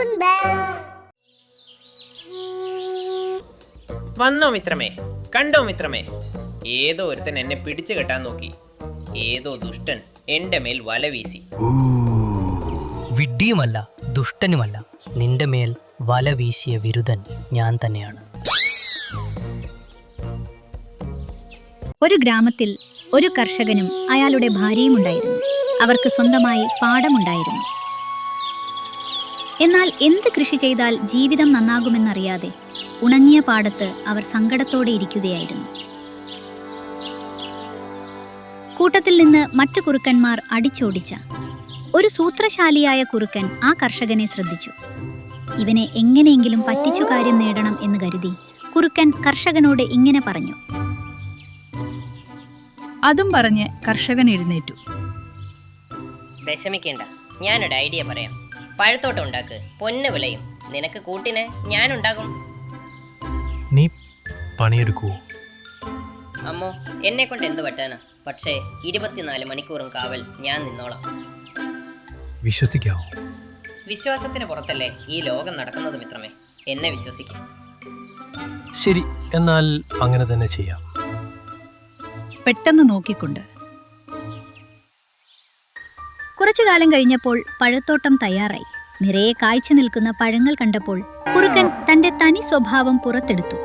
Fun Bells. വന്നോ മിത്രമേ, കണ്ടോ മിത്രമേ, ഏതോ ഒരുത്തൻ എന്നെ പിടിച്ചു കെട്ടാൻ നോക്കി. ഏതോ ദുഷ്ടൻ എൻ്റെ മേൽ വല വീശി. വിഡ്ഢിയുമല്ല ദുഷ്ടനുമല്ല, നിന്റെ മേൽ വല വീശിയ വിരുദ്ധൻ ഞാൻ തന്നെയാണ്. ഒരു ഗ്രാമത്തിൽ ഒരു കർഷകനും അയാളുടെ ഭാര്യയും ഉണ്ടായിരുന്നു. അവർക്ക് സ്വന്തമായി പാടമുണ്ടായിരുന്നു. എന്നാൽ എന്ത് കൃഷി ചെയ്താൽ ജീവിതം നന്നാകുമെന്നറിയാതെ ഉണങ്ങിയ പാടത്ത് അവർ സങ്കടത്തോടെ ഇരിക്കുകയായിരുന്നു. കൂട്ടത്തിൽ നിന്ന് മറ്റു കുറുക്കന്മാർ അടിച്ചോടിച്ച ഒരു സൂത്രശാലിയായ കുറുക്കൻ ആ കർഷകനെ ശ്രദ്ധിച്ചു. ഇവനെ എങ്ങനെയെങ്കിലും പറ്റിച്ചു കാര്യം നേടണം എന്ന് കരുതി കുറുക്കൻ കർഷകനോട് ഇങ്ങനെ പറഞ്ഞു. അതും പറഞ്ഞ് കർഷകൻ എഴുന്നേറ്റു. വിഷമിക്കേണ്ട, ഞാനൊരു ഐഡിയ പറയാം. പഴത്തോട്ടം ഉണ്ടാക്ക്, പൊന്ന് വിളയും. നിനക്ക് കൂട്ടിന് ഞാനുണ്ടാകും. നീ പണിയെടുക്കൂ. അമ്മോ, എന്നെ കൊണ്ട് എന്ത് പറ്റാനാ? പക്ഷേ 24 മണിക്കൂറും കാവൽ ഞാൻ നിന്നോളാം. വിശ്വസിക്കാവോ? വിശ്വാസത്തിന് പുറത്തല്ലേ ഈ ലോകം നടക്കുന്നത് മിത്രമേ. എന്നെ വിശ്വസിക്കാം. ശരി, എന്നാൽ അങ്ങനെ തന്നെ ചെയ്യാം. പെട്ടെന്ന് നോക്കിക്കൊണ്ട് കുറച്ചു കാലം കഴിഞ്ഞപ്പോൾ പഴത്തോട്ടം തയ്യാറായി. നിറയെ കായ്ച്ചു നിൽക്കുന്ന പഴങ്ങൾ കണ്ടപ്പോൾ കുറുക്കൻ തന്റെ തനി സ്വഭാവം പുറത്തെടുത്തു.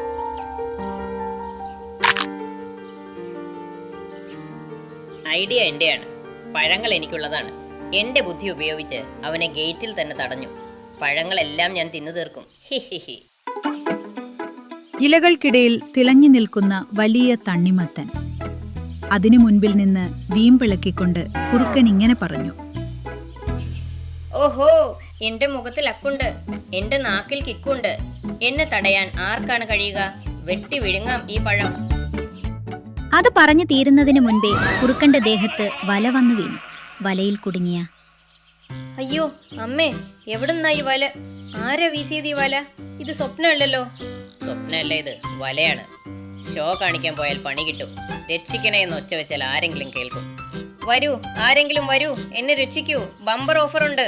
ഐഡിയ എന്റെയാണ്, പഴങ്ങൾ എനിക്കുള്ളതാണ്. എന്റെ ബുദ്ധി ഉപയോഗിച്ച് അവനെ ഗേറ്റിൽ തന്നെ തടഞ്ഞു. പഴങ്ങളെല്ലാം ഞാൻ തിന്നു തീർക്കും. He he he. ഇലകൾക്കിടയിൽ തിളങ്ങി നിൽക്കുന്ന വലിയ തണ്ണിമത്തൻ. അതിനു മുൻപിൽ നിന്ന് വീമ്പിളക്കിക്കൊണ്ട് കുറുക്കൻ ഇങ്ങനെ പറഞ്ഞു. ഓഹോ, എന്റെ മുഖത്തിൽ അക്കുണ്ട്, എന്റെ നാക്കിൽ കിക്കുണ്ട്. എന്നെ തടയാൻ ആർക്കാണ് കഴിയുക? വെട്ടി വിഴുങ്ങാം ഈ പഴം. അത് പറഞ്ഞു തീരുന്നതിന് മുൻപേ കുറുക്കന്റെ ദേഹത്ത് വല വന്നു വീണു. വലയിൽ കുടുങ്ങിയ അയ്യോ അമ്മേ, എവിടുന്നാ ഈ വല? ആരാ വീശിയത് ഈ വല? ഇത് സ്വപ്നമല്ലല്ലോ. സ്വപ്നമല്ല, ഇത് വലയാണ്. ഷോ കാണിക്കാൻ പോയാൽ പണി കിട്ടും. രക്ഷിക്കണേ എന്ന് ഒച്ച വെച്ചാൽ ആരെങ്കിലും കേൾക്കും. വരൂ, ആരെങ്കിലും വരൂ, എന്നെ രക്ഷിക്കൂ, ബമ്പർ ഓഫർ ഉണ്ട്.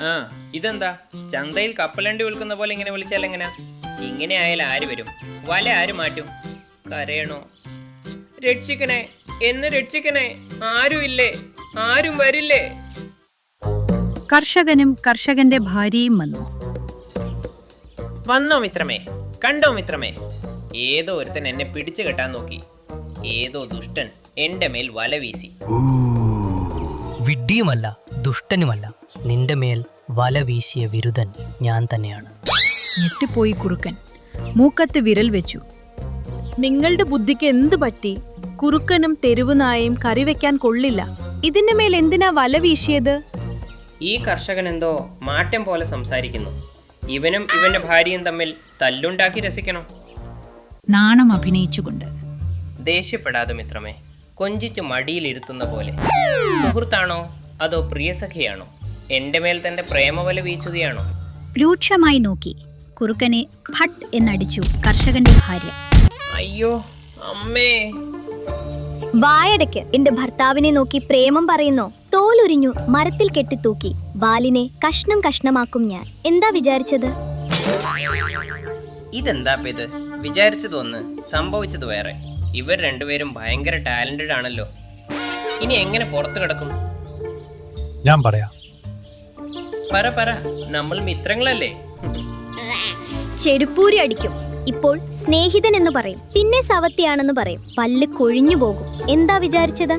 ആ, ഇതെന്താ ചന്തയിൽ കപ്പലണ്ടി വിൽക്കുന്ന പോലെ ഇങ്ങനെ വിളിച്ചാൽ എങ്ങനെയാ? ഇങ്ങനെ ആയാൽ ആര് വരും? വല ആര് മാറ്റും? കരയണോ? രക്ഷിക്കണേ, എന്നെ രക്ഷിക്കണേ, ആരും ഇല്ലേ? ആരും വരില്ലേ? കർഷകനും കർഷകന്റെ ഭാര്യയും വന്നു. വന്നോ മിത്രമേ, കണ്ടോ മിത്രമേ, ഏതോ ഒരുത്തൻ എന്നെ പിടിച്ചു കെട്ടാൻ നോക്കി. ഏതോ ദുഷ്ടൻ എൻ്റെ മേൽ വല വീശി. വിഡ്ഢിയുമല്ല ദുഷ്ടനുമല്ല, നിന്റെ മേൽ വല വീശിയ വിരുദ്ധൻ ഞാൻ തന്നെയാണ്. ഞെട്ടിപ്പോയി കുറുക്കൻ. മൂക്കത്ത് വിരൽ വെച്ചു. നിങ്ങളുടെ ബുദ്ധിക്ക് എന്ത് പറ്റി? കുറുക്കനും തെരുവുനായയും കറി വെക്കാൻ കൊള്ളില്ല. ഇതിന്റെ മേൽ എന്തിനാ വല വീശിയത്? ഈ കർഷകൻ എന്തോ മാറ്റം പോലെ സംസാരിക്കുന്നു. ഇവനും ഇവന്റെ ഭാര്യയും തമ്മിൽ തല്ലുണ്ടാക്കി രസിക്കണം. നാണം അഭിനയിച്ചുകൊണ്ട്. ദേഷ്യപ്പെടാതെ മിത്രമേ, കൊഞ്ചിച്ച് മടിയിലിരുത്തുന്ന പോലെ. സുഹൃത്താണോ അതോ പ്രിയസഖിയാണോ? എൻ്റെ മേൽ തന്റെ പ്രേമവല വീച്ചുകയാണോ? രൂക്ഷമായി നോക്കി കുറുക്കനെ ഭട്ട് എന്നടിച്ചു കർഷകന്റെ ഭാര്യ. അയ്യോ അമ്മേ! വായടയ്ക്ക് എന്റെ ഭർത്താവിനെ നോക്കി പ്രേമം പറയുന്നോ? തോലുരിഞ്ഞു മരത്തിൽ കെട്ടിത്തൂക്കി വാലിനെ കഷ്ണം കഷ്ണമാക്കും ഞാൻ. എന്താ വിചാരിച്ചത്? ഇതെന്താ ഇത്? വിചാരിച്ചതൊന്ന്, സംഭവിച്ചത് വേറെ. ഇവർ രണ്ടുപേരും ഭയങ്കര ടാലന്റഡ് ആണല്ലോ. ഇനി എങ്ങനെ പുറത്തു കിടക്കും? ഞാൻ പറയാം. പറ, നമ്മൾ മിത്രങ്ങളല്ലേ? ചെരുപ്പൂരി അടിക്കും. ഇപ്പോൾ സ്നേഹിതൻ എന്ന് പറയും, പിന്നെ സവത്തിയാണെന്ന് പറയും. പല്ല് കൊഴിഞ്ഞു പോകും. എന്താ വിചാരിച്ചത്?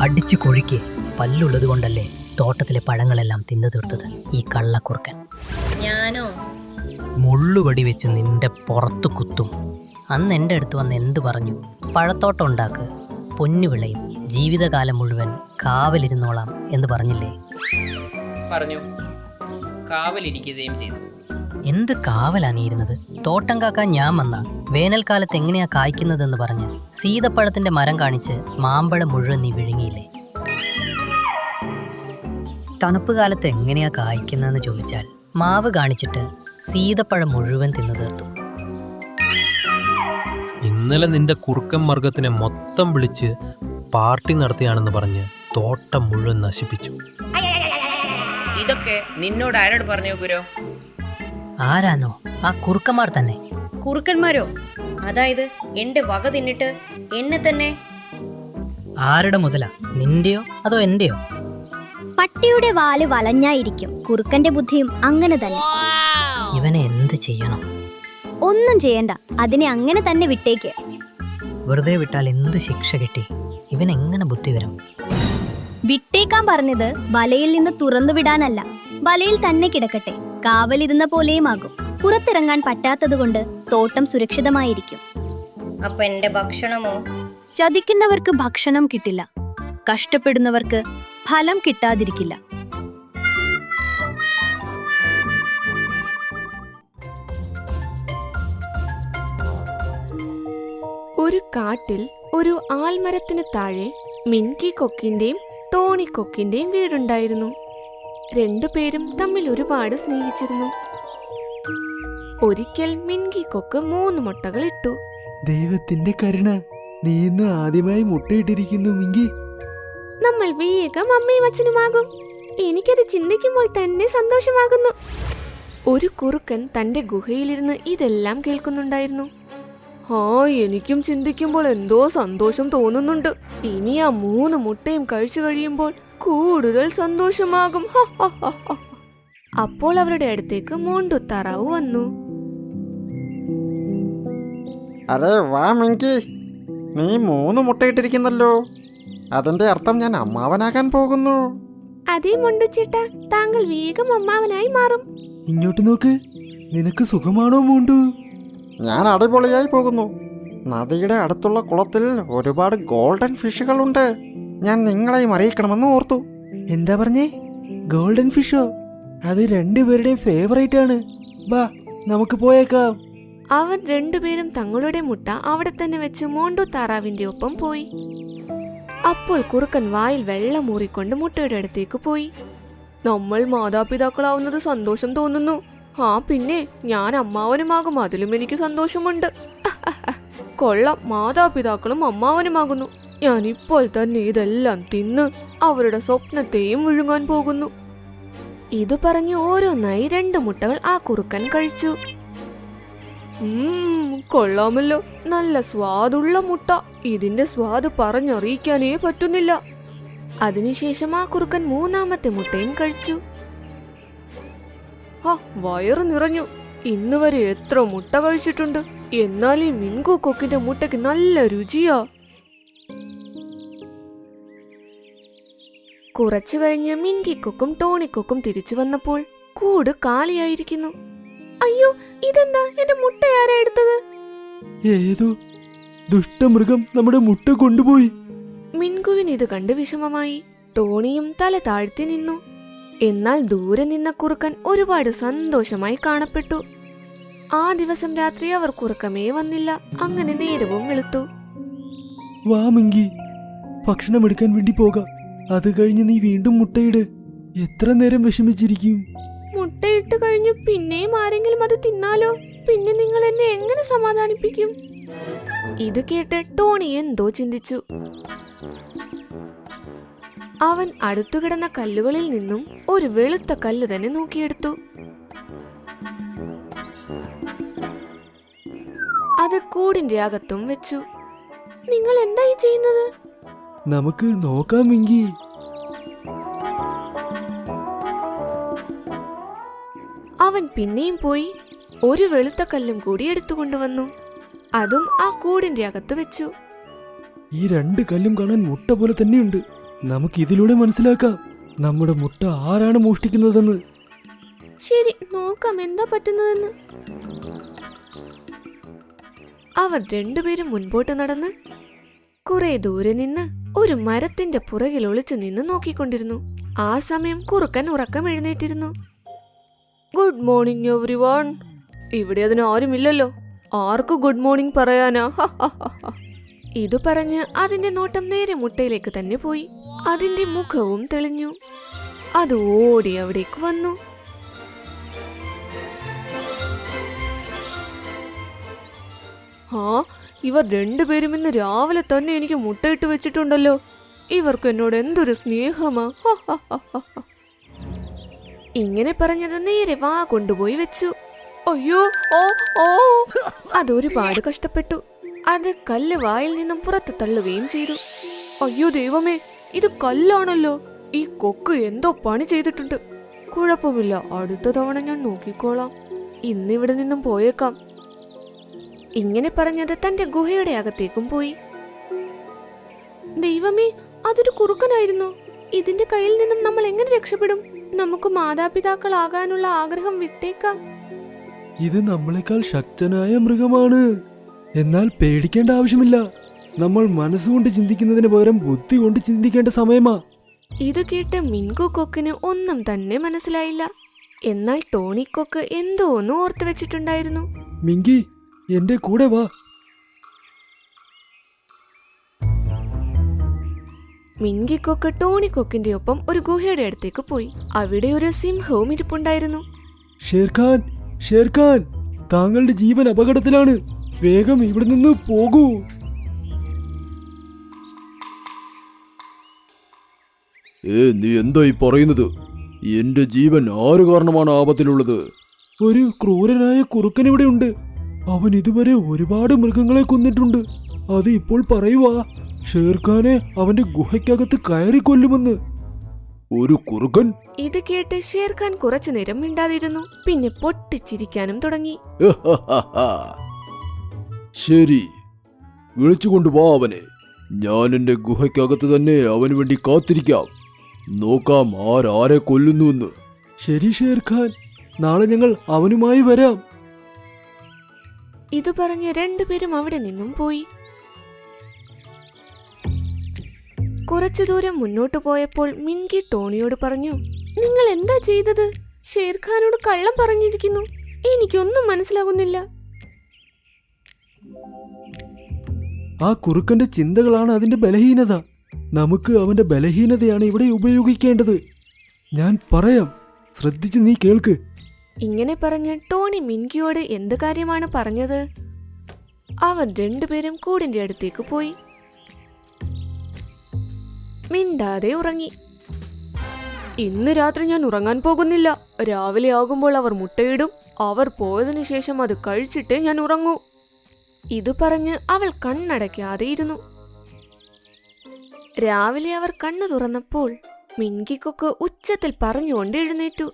അടിച്ചു കൊഴിക്ക്. പല്ലുള്ളത് കൊണ്ടല്ലേ തോട്ടത്തിലെ പഴങ്ങളെല്ലാം തിന്നു തീർത്തത് ഈ കള്ളക്കുറുക്കൻ. ഞാനോ? മുള്ളുവടി വെച്ച് നിന്റെ പുറത്തു കുത്തും. അന്ന് എൻ്റെ അടുത്ത് വന്ന് എന്തു പറഞ്ഞു? പഴത്തോട്ടം ഉണ്ടാക്ക്, പൊന്നു വിളയും, ജീവിതകാലം മുഴുവൻ കാവലിരുന്നോളാം എന്ന് പറഞ്ഞില്ലേ? പറഞ്ഞു, കാവലിരിക്കുകയും ചെയ്തു. എന്ത് കാവലാണിയിരുന്നത്? തോട്ടം കാക്കാൻ ഞാൻ വന്ന വേനൽക്കാലത്ത് എങ്ങനെയാ കായ്ക്കുന്നതെന്ന് പറഞ്ഞ് സീതപ്പഴത്തിന്റെ മരം കാണിച്ച് മാമ്പഴം മുഴുവൻ നീ വിഴുങ്ങിയില്ലേ? തണുപ്പ് കാലത്ത് എങ്ങനെയാ കായ്ക്കുന്നതെന്ന് ചോദിച്ചാൽ മാവ് കാണിച്ചിട്ട് സീതപ്പഴം മുഴുവൻ തിന്നു തീർത്തു. ഇന്നലെ നിന്റെ കുറുക്കൻ മർഗത്തിനെ മൊത്തം വിളിച്ച് പാർട്ടി നടത്തിയാണെന്ന് പറഞ്ഞ് തോട്ടം മുഴുവൻ നശിപ്പിച്ചു. ഇതൊക്കെ നിന്നോട് ആരോട് പറഞ്ഞു ഗുരു? ആരാന്നോ? ആ കുറുക്കന്മാർ തന്നെ. കുറുക്കന്മാരോ? അതായത് എന്റെ വക തിന്നിട്ട് എന്നെ തന്നെ? ആരുടെ മുതലാ? നിന്റെയോ അതോ എന്റെയോ? പട്ടിയുടെ വാല് വളഞ്ഞായിരിക്കും, കുറുക്കന്റെ ബുദ്ധിയും അങ്ങനെ തന്നെ. ഇവനെ എന്ത് ചെയ്യണം? ഒന്നും ചെയ്യണ്ട, അതിനെ അങ്ങനെ തന്നെ വിട്ടേക്ക്. വെറുതെ വിട്ടാൽ എന്ത് ശിക്ഷ കിട്ടി? ഇവൻ എങ്ങനെ ബുദ്ധി വരും? വിട്ടേക്കാൻ പറഞ്ഞത് വലയിൽ നിന്ന് തുറന്നു വിടാനല്ല, വലയിൽ തന്നെ കിടക്കട്ടെ. കാവലിരുന്ന പോലെയുമാകും. പുറത്തിറങ്ങാൻ പറ്റാത്തതുകൊണ്ട് തോട്ടം സുരക്ഷിതമായിരിക്കും. അപ്പൊ എന്റെ ഭക്ഷണമോ? ചതിക്കുന്നവർക്ക് ഭക്ഷണം കിട്ടില്ല, കഷ്ടപ്പെടുന്നവർക്ക് ഫലം കിട്ടാതിരിക്കില്ല. ഒരു കാട്ടിൽ ഒരു ആൽമരത്തിന് താഴെ മിൻകി കൊക്കിന്റെയും ടോണി കൊക്കിന്റെയും വീടുണ്ടായിരുന്നു. രണ്ടുപേരും തമ്മിൽ ഒരുപാട് സ്നേഹിച്ചിരുന്നു. ഒരിക്കൽ മിൻകി കൊക്ക് 3 മുട്ടകൾ ഇട്ടു. ദൈവത്തിന്റെ കരുണ, നീ ഇന്ന് ആദ്യമായി മുട്ടയിട്ടിരിക്കുന്നു മിങ്കി. നമ്മൾ വേഗം അമ്മയും അച്ഛനുമാകും. എനിക്കത് ചിന്തിക്കുമ്പോൾ തന്നെ സന്തോഷമാകുന്നു. ഒരു കുറുക്കൻ തന്റെ ഗുഹയിലിരുന്ന് ഇതെല്ലാം കേൾക്കുന്നുണ്ടായിരുന്നു. എനിക്കും ചിന്തിക്കുമ്പോൾ എന്തോ സന്തോഷം തോന്നുന്നുണ്ട്. ഇനി ആ 3 മുട്ടയും കഴിച്ചു കഴിയുമ്പോൾ കൂടുതൽ സന്തോഷമാകും. അപ്പോൾ അവരുടെ അടുത്തേക്ക് മോണ്ടു താറാവ് വന്നു. അരെ വാ മിങ്കി, നീ 3 മുട്ടയിട്ടിരിക്കുന്നല്ലോ. അതിന്റെ അർത്ഥം ഞാൻ അമ്മാവനാകാൻ പോകുന്നു. അതേ മുണ്ടുചേട്ടാ, താങ്കൾ വേഗം അമ്മാവനായി മാറും. ഇങ്ങോട്ട് നോക്ക്, നിനക്ക് സുഖമാണോ മോണ്ടു? ഞാൻ അടിപൊളിയായി പോകുന്നു. നദിയുടെ അടുത്തുള്ള കുളത്തിൽ ഒരുപാട് ഗോൾഡൻ ഫിഷുകളുണ്ട്. ഞാൻ നിങ്ങളെയും അറിയിക്കണമെന്ന് ഓർത്തു. എന്താ പറഞ്ഞേ? ഗോൾഡൻ ഫിഷോ? അത് രണ്ടുപേരുടെയും ഫേവറേറ്റ് ആണ്. വാ, നമുക്ക് പോയേക്കാം. അവർ രണ്ടുപേരും തങ്ങളുടെ മുട്ട അവിടെ തന്നെ വെച്ച് മോണ്ടു താറാവിന്റെ ഒപ്പം പോയി. അപ്പോൾ കുറുക്കൻ വായിൽ വെള്ളം ഊറിക്കൊണ്ട് മുട്ടയുടെ അടുത്തേക്ക് പോയി. നമ്മൾ മാതാപിതാക്കളാവുന്നത് സന്തോഷം തോന്നുന്നു. പിന്നെ ഞാൻ അമ്മാവനുമാകും, അതിലും എനിക്ക് സന്തോഷമുണ്ട്. കൊള്ളാം, മാതാപിതാക്കളും അമ്മാവനുമാകുന്നു. ഞാൻ ഇപ്പോൾ തന്നെ ഇതെല്ലാം തിന്ന് അവരുടെ സ്വപ്നത്തെയും വിഴുങ്ങാൻ പോകുന്നു. ഇത് പറഞ്ഞ് ഓരോന്നായി 2 മുട്ടകൾ ആ കുറുക്കൻ കഴിച്ചു. കൊള്ളാമല്ലോ, നല്ല സ്വാദുള്ള മുട്ട. ഇതിന്റെ സ്വാദ് പറഞ്ഞറിയിക്കാനേ പറ്റുന്നില്ല. അതിനുശേഷം ആ കുറുക്കൻ 3ാമത്തെ മുട്ടയും കഴിച്ചു. വയറ് നിറഞ്ഞു. ഇന്ന് വരെ എത്ര മുട്ട കഴിച്ചിട്ടുണ്ട്. എന്നാൽ ഈ മിൻകു കൊക്കിന്റെ മുട്ടയ്ക്ക് നല്ല രുചിയാ. കുറച്ചു കഴിഞ്ഞ് മിൻകി കൊക്കും ടോണി കൊക്കും തിരിച്ചു വന്നപ്പോൾ കൂട് കാലിയായിരിക്കുന്നു. അയ്യോ, ഇതെന്താ? എന്റെ മുട്ട ആരാ എടുത്തത്? ഏതോ ദുഷ്ടമൃഗം നമ്മുടെ മുട്ട കൊണ്ടുപോയി. മിൻകുവിന് ഇത് കണ്ട് വിഷമമായി. ടോണിയും തല താഴ്ത്തി നിന്നു. എന്നാൽ ദൂരെ നിന്ന കുറുക്കൻ ഒരുപാട് സന്തോഷമായി കാണപ്പെട്ടു. ആ ദിവസം രാത്രി അവർ കുറുക്കമേ വന്നില്ല. അങ്ങനെ നേരവും വെളുത്തു. വാ മിങ്കി, ഭക്ഷണം എടുക്കാൻ വേണ്ടി പോകാം. അത് കഴിഞ്ഞ് നീ വീണ്ടും മുട്ടയിട്. എത്ര നേരം വിഷമിച്ചിരിക്കും? മുട്ടയിട്ട് കഴിഞ്ഞ് പിന്നെയും ആരെങ്കിലും അത് തിന്നാലോ? പിന്നെ നിങ്ങൾ എന്നെ എങ്ങനെ സമാധാനിപ്പിക്കും? ഇത് കേട്ട് ടോണി എന്തോ ചിന്തിച്ചു. അവൻ അടുത്തു കിടന്ന കല്ലുകളിൽ നിന്നും ഒരു വെളുത്ത കല്ല് തന്നെ നോക്കിയെടുത്തു. അത് കൂടിന്റെ അകത്തും വെച്ചു. നിങ്ങൾ എന്തായി ചെയ്യുന്നത്? നമുക്ക് നോക്കാം മിങ്കി. അവൻ പിന്നെയും പോയി ഒരു വെളുത്ത കല്ലും കൂടി എടുത്തുകൊണ്ടുവന്നു. അതും ആ കൂടിന്റെ അകത്ത് വെച്ചു. ഈ 2 കല്ലും കാണാൻ മുട്ട പോലെ തന്നെയുണ്ട്. നമുക്ക് ഇതിലൂടെ മനസ്സിലാക്കാം നമ്മുടെ മുട്ട ആരാണ് മോഷ്ടിക്കുന്നതെന്ന്. ശരി, നോക്കാം എന്താ പറ്റുന്നതെന്ന്. അവർ രണ്ടുപേരും മുൻപോട്ട് നടന്ന് കുറെ ദൂരെ നിന്ന് ഒരു മരത്തിന്റെ പുറകിൽ ഒളിച്ചു നിന്ന് നോക്കിക്കൊണ്ടിരുന്നു. ആ സമയം കുറുക്കൻ ഉറക്കം എഴുന്നേറ്റിരുന്നു. Good morning everyone. ഇവിടെ അതിന് ആരുമില്ലല്ലോ. ആർക്ക് ഗുഡ് മോർണിംഗ് പറയാനാ? ഇത് പറഞ്ഞ് അതിന്റെ നോട്ടം നേരെ മുട്ടയിലേക്ക് തന്നെ പോയി. അതിന്റെ മുഖവും തെളിഞ്ഞു. അത് ഓടി അവിടേക്ക് വന്നു. ഇവർ രണ്ടുപേരും ഇന്ന് രാവിലെ തന്നെ എനിക്ക് മുട്ടയിട്ട് വെച്ചിട്ടുണ്ടല്ലോ. ഇവർക്ക് എന്നോട് എന്തൊരു സ്നേഹമാ. ഇങ്ങനെ പറഞ്ഞത് നേരെ വാ കൊണ്ടുപോയി വെച്ചു. അയ്യോ, ഓ ഓ, അതൊരുപാട് കഷ്ടപ്പെട്ടു. അത് കല്ല് വായിൽ നിന്നും പുറത്ത് തള്ളുകയും ചെയ്തു. അയ്യോ ദൈവമേ, ഇത് കല്ലാണല്ലോ. ഈ കൊക്ക് എന്തോ പണി ചെയ്തിട്ടുണ്ട്. കുഴപ്പമില്ല, അടുത്ത തവണ ഞാൻ നോക്കിക്കോളാം. ഇന്നിവിടെ നിന്നും പോയേക്കാം. ഇങ്ങനെ പറഞ്ഞത് തന്റെ ഗുഹയുടെ അകത്തേക്കും പോയി. ദൈവമേ, അതൊരു കുറുക്കനായിരുന്നു. ഇതിന്റെ കയ്യിൽ നിന്നും നമ്മൾ എങ്ങനെ രക്ഷപ്പെടും? നമുക്ക് മാതാപിതാക്കളാകാനുള്ള ആഗ്രഹം വിട്ടേക്കാം. ഇത് നമ്മളെക്കാൾ ശക്തനായ മൃഗമാണ്. എന്നാൽ പേടിക്കേണ്ട ആവശ്യമില്ല. നമ്മൾ മനസ്സുകൊണ്ട് ചിന്തിക്കുന്നതിന് പകരം ബുദ്ധി കൊണ്ട് ചിന്തിക്കേണ്ട സമയമാ. ഇത് കേട്ട് മിൻകു കൊക്കിന് ഒന്നും തന്നെ മനസ്സിലായില്ല. എന്നാൽ ടോണി കൊക്ക് എന്തോ ഒന്ന് ഓർത്തു വെച്ചിട്ടുണ്ടായിരുന്നു. മിങ്കി, എന്റെ കൂടെ വാ. മിൻകി കൊക്ക് ടോണി കൊക്കിന്റെ ഒപ്പം ഒരു ഗുഹയുടെ അടുത്തേക്ക് പോയി. അവിടെ ഒരു സിംഹവും ഇരിപ്പുണ്ടായിരുന്നു. ഷേർഖാൻ, ഷേർഖാൻ, താങ്കളുടെ ജീവൻ അപകടത്തിലാണ്. വേഗം ഇവിടെ നിന്ന് പോകൂ. നീ എന്തായി പറയുന്നത്? എന്റെ ജീവൻ ആര് കാരണമാണ് ആപത്തിലുള്ളത്? ഒരു ക്രൂരനായ കുറുക്കൻ ഇവിടെ ഉണ്ട്. അവൻ ഇതുവരെ ഒരുപാട് മൃഗങ്ങളെ കൊന്നിട്ടുണ്ട്. അത് ഇപ്പോൾ പറയുവാ ഷേർഖാനെ അവന്റെ ഗുഹയ്ക്കകത്ത് കയറി കൊല്ലുമെന്ന്. ഒരു കുറുക്കൻ? ഇത് കേട്ട് ഷേർഖാൻ കുറച്ചു നേരം മിണ്ടാതിരുന്നു. പിന്നെ പൊട്ടിച്ചിരിക്കാനും തുടങ്ങി. ശരി, വിളിച്ചുകൊണ്ടുവാ അവനെ. ഞാൻ എന്റെ ഗുഹയ്ക്കകത്ത് തന്നെ അവന് വേണ്ടി കാത്തിരിക്കാം. നോക്കാം ആരെ കൊല്ലുന്നുവെന്ന്. ശരി ഷേർഖാൻ, നാളെ ഞങ്ങൾ അവനുമായി വരാം. ഇത് പറഞ്ഞ് രണ്ടുപേരും അവിടെ നിന്നും പോയി. കുറച്ചു ദൂരം മുന്നോട്ടു പോയപ്പോൾ മിൻകി ടോണിയോട് പറഞ്ഞു, നിങ്ങൾ എന്താ ചെയ്തത്? ഷേർഖാനോട് കള്ളം പറഞ്ഞിരിക്കുന്നു. എനിക്കൊന്നും മനസ്സിലാകുന്നില്ല. ആ കുറുക്കന്റെ ചിന്തകളാണ് അതിന്റെ ബലഹീനത. നമുക്ക് അവന്റെ ബലഹീനതയാണ് ഇവിടെ ഉപയോഗിക്കേണ്ടത്. ഞാൻ പറയാം, ശ്രദ്ധിച്ച് നീ കേൾക്ക്. ഇങ്ങനെ പറഞ്ഞ് ടോണി മിൻകിയോട് എന്ത് കാര്യമാണ് പറഞ്ഞത്? അവർ രണ്ടുപേരും കൂടിന്റെ അടുത്തേക്ക് പോയി. മിണ്ടാതെ ഉറങ്ങി. ഇന്ന് രാത്രി ഞാൻ ഉറങ്ങാൻ പോകുന്നില്ല. രാവിലെ ആകുമ്പോൾ അവർ മുട്ടയിടും. അവർ പോയതിനു ശേഷം അത് കഴിച്ചിട്ടേ ഞാൻ ഉറങ്ങൂ. ഇത് പറഞ്ഞ് അവൾ കണ്ണടയ്ക്കാതെ ഇരുന്നു. രാവിലെ അവർ കണ്ണു തുറന്നപ്പോൾ മിൻകിക്കൊക്കെ ഉച്ചത്തിൽ പറഞ്ഞുകൊണ്ട് എഴുന്നേറ്റു.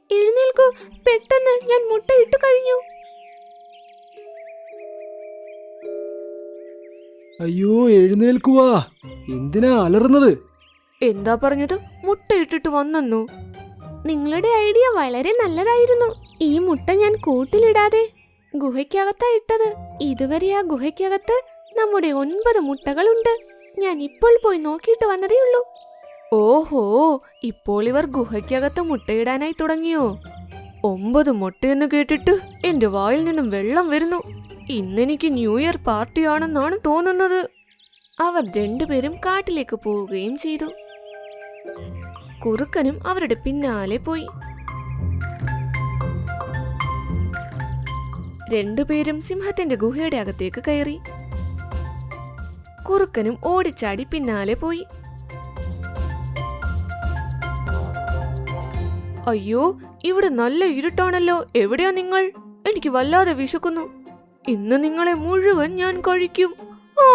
എഴുന്നേൽക്കൂ, പെട്ടെന്ന്, ഞാൻ മുട്ടയിട്ടു കഴിഞ്ഞു. അയ്യോ, എഴുന്നേൽക്കുവാ. എന്തിനാ അലറുന്നത്? എന്താ പറഞ്ഞത്? മുട്ടയിട്ടിട്ട് വന്നെന്നു. നിങ്ങളുടെ ഐഡിയ വളരെ നല്ലതായിരുന്നു. ഈ മുട്ട ഞാൻ കൂട്ടിലിടാതെ ഗുഹയ്ക്കകത്താ ഇട്ടത്. ഇതുവരെ ആ ഗുഹയ്ക്കകത്ത് നമ്മുടെ 9 മുട്ടകളുണ്ട്. ഞാൻ ഇപ്പോൾ പോയി നോക്കിയിട്ട് വന്നതേയുള്ളൂ. ഓഹോ, ഇപ്പോൾ ഇവർ ഗുഹയ്ക്കകത്ത് മുട്ടയിടാനായി തുടങ്ങിയോ? 9 മുട്ടയെന്ന് കേട്ടിട്ട് എന്റെ വായിൽ നിന്നും വെള്ളം വരുന്നു. ഇന്നെനിക്ക് ന്യൂ ഇയർ പാർട്ടിയാണെന്നാണ് തോന്നുന്നത്. അവർ രണ്ടുപേരും കാട്ടിലേക്ക് പോവുകയും ചെയ്തു. കുറുക്കനും അവരുടെ പിന്നാലെ പോയി. രണ്ടുപേരും സിംഹത്തിന്റെ ഗുഹയുടെ അകത്തേക്ക് കയറി. കുറുക്കനും ഓടിച്ചാടി പിന്നാലെ പോയി. അയ്യോ, ഇവിടെ നല്ല ഇരുട്ടാണല്ലോ. എവിടെയാ നിങ്ങൾ? എനിക്ക് വല്ലാതെ വിശക്കുന്നു. ഇന്ന് നിങ്ങളെ മുഴുവൻ ഞാൻ കഴിക്കും. ആ!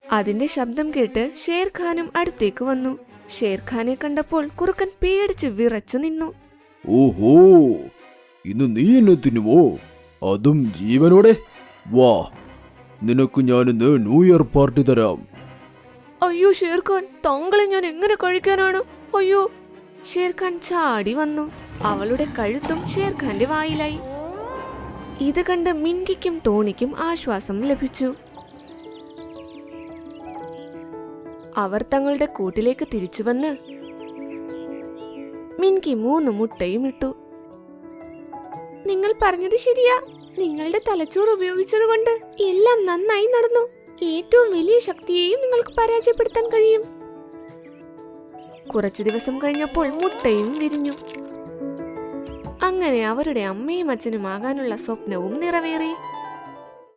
അതിന്റെ ശബ്ദം കേട്ട് ഷേർഖാനും അടുത്തേക്ക് വന്നു. ഷേർഖാനെ കണ്ടപ്പോൾ കുറുക്കൻ പേടിച്ച് വിറച്ചു നിന്നു. ഓഹോ, ഇന്ന് നീ എന്നെ തിന്നുമോ? അതും ജീവനോടെ? വാ, നിനക്ക് ഞാനിന്ന് ന്യൂ ഇയർ പാർട്ടി തരാം. അയ്യോ ഷേർഖാൻ, താങ്കളെ ഞാൻ എങ്ങനെ കഴിക്കാനാണ്? അയ്യോ! ഷേർഖാൻ ചാടി വന്നു. അവളുടെ കഴുത്തും ഷേർഖാന്റെ വായിലായി. ഇത് കണ്ട് മിൻകിക്കും ടോണിക്കും ആശ്വാസം ലഭിച്ചു. അവർ തങ്ങളുടെ കൂട്ടിലേക്ക് തിരിച്ചു വന്ന് മിൻകി 3 മുട്ടയും ഇട്ടു. നിങ്ങൾ പറഞ്ഞത് ശരിയാ. നിങ്ങളുടെ തലച്ചോറ് ഉപയോഗിച്ചത് കൊണ്ട് എല്ലാം നന്നായി നടന്നു. ഏറ്റവും വലിയ ശക്തിയെയും നിങ്ങൾക്ക് പരാജയപ്പെടുത്താൻ കഴിയും. കുറച്ചു ദിവസം കഴിഞ്ഞപ്പോൾ മുട്ടയും വിരിഞ്ഞു. അങ്ങനെ അവരുടെ അമ്മയും അച്ഛനും ആകാനുള്ള സ്വപ്നവും നിറവേറി.